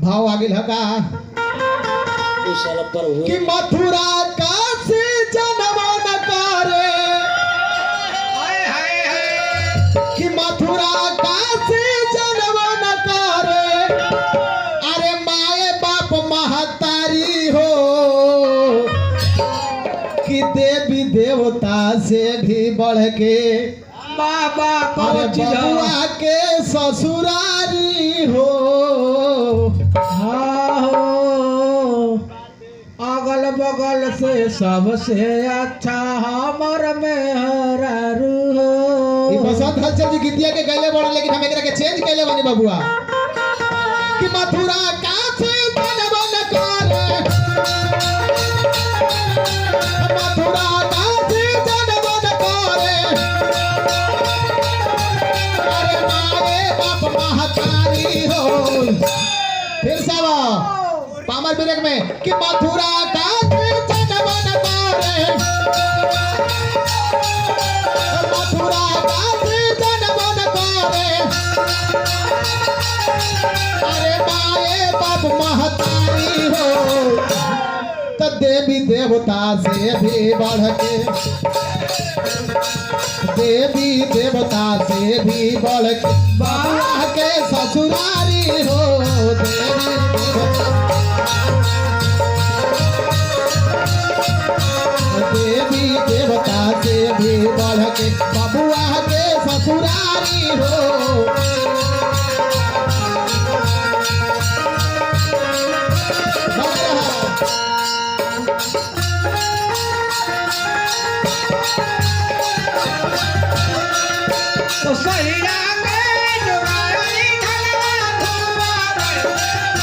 भाव आगे लगा कि मथुरा काशी जनमन करे कि मथुरा काशी जनमन करे अरे माए बाप महतारी हो कि देवी देवता से भी बढ़ के बाबा अरे बबुआ के ससुरारी हो हाँ हो अगल बगल से सबसे अच्छा हमर मेहरारू हो। ये बसंत हलचल जी गीतिया के गले बड़ लेकिन हम एकरा के चेंज कैले बानी बबुआ कि मथुरा काशी जनमन करे मथुरा काशी जनमन करे अरे माए बाप महतारी हो फिर सब पामर बिरक में कि मथुरा काशी जनमन करे मथुरा काशी जनमन करे अरे माए बाप महतारी हो तो देवी देवता से भी बढ़ के देवी देवता से भी बढ़ के बाबा के ससुरारी हो देवी देवता देवी देवता से भी बढ़ के बबुआ के ससुरारी हो तो सैया के जुगाई ढलवा धुआ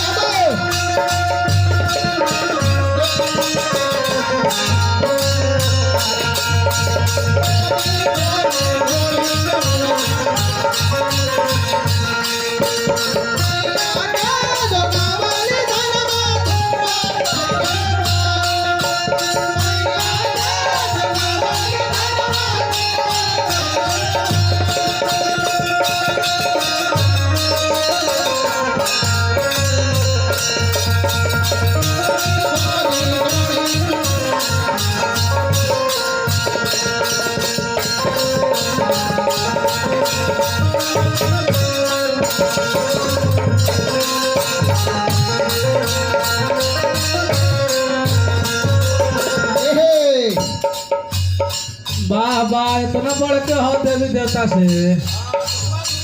बाबा इतना बढ़ के हो देवी देवता से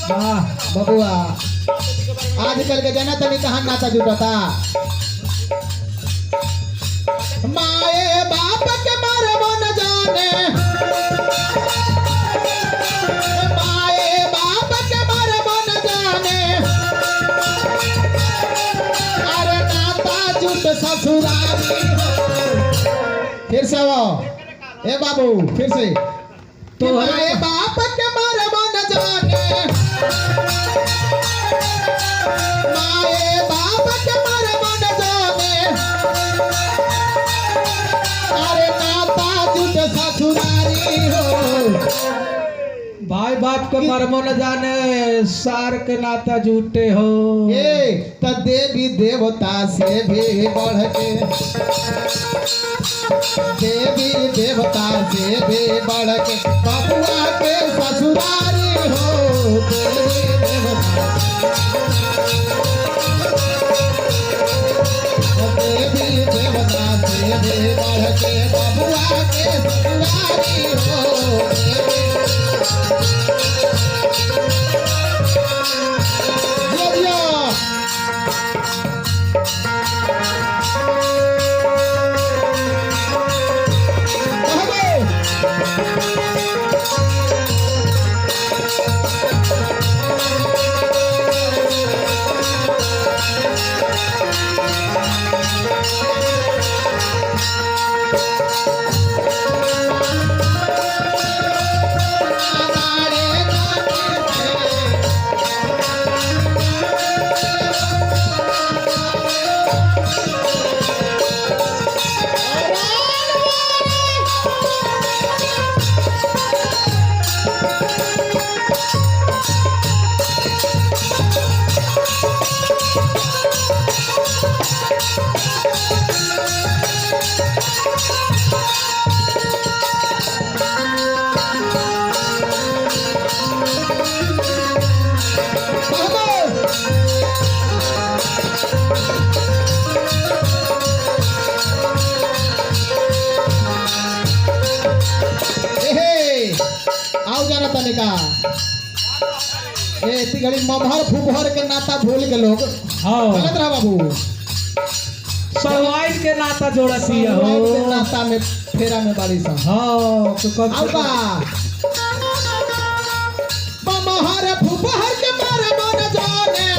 वाह बबुआ आजकल के जना तनी कहाँ नाता जुटता माए बाप के बारे में न जाने माए बाप के बारे में न जाने अरे नाता जुट ससुरारी फिर से वो ए बाबू फिर से तो माए बाप के बारे में न जाने माए बाप के बारे में न जाने अरे नाता जुट ससुरारी हो भाई बाप के मरमो न जाने सार के नाता झूठे हो ए त देवी देवता से भी बढ़ के देवी देवता से भी बढ़ के बबुआ के ससुरारी हो देवी देवता देवी देवता से भी बढ़ के बबुआ के ससुरारी हो का ए इतनी घड़ी ममहर फुफहर के नाता भूल के लोग हाँ गलत रहा बाबू सवाई के नाता जोड़ती है सवाई के हो नाता में फेरा में बारी सा हाँ तो कब अब ममहर फुफहर के मारे मन जाने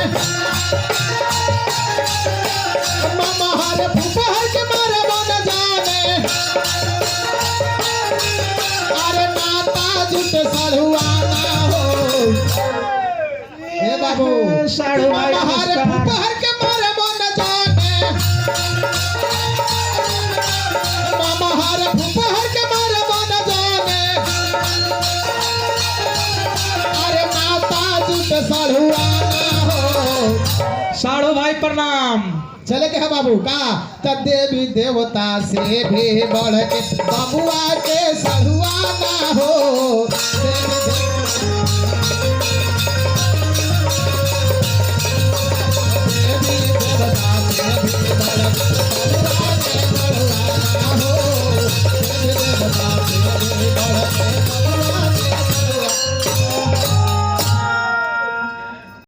ममहर फुफहर के मारे मन जाने अरे नाता जुट सड़ुआना हो ए बाबू साढ़ू भाई ममहर नमस्कार। फुफहर के मारे मन जाने ममहर फुफहर के मारे मन जाने अरे नाता जुट सड़ुआना हो साढ़ू भाई प्रणाम चले के है बाबू का त देवी देवता से भी बढ़ के बाबुआ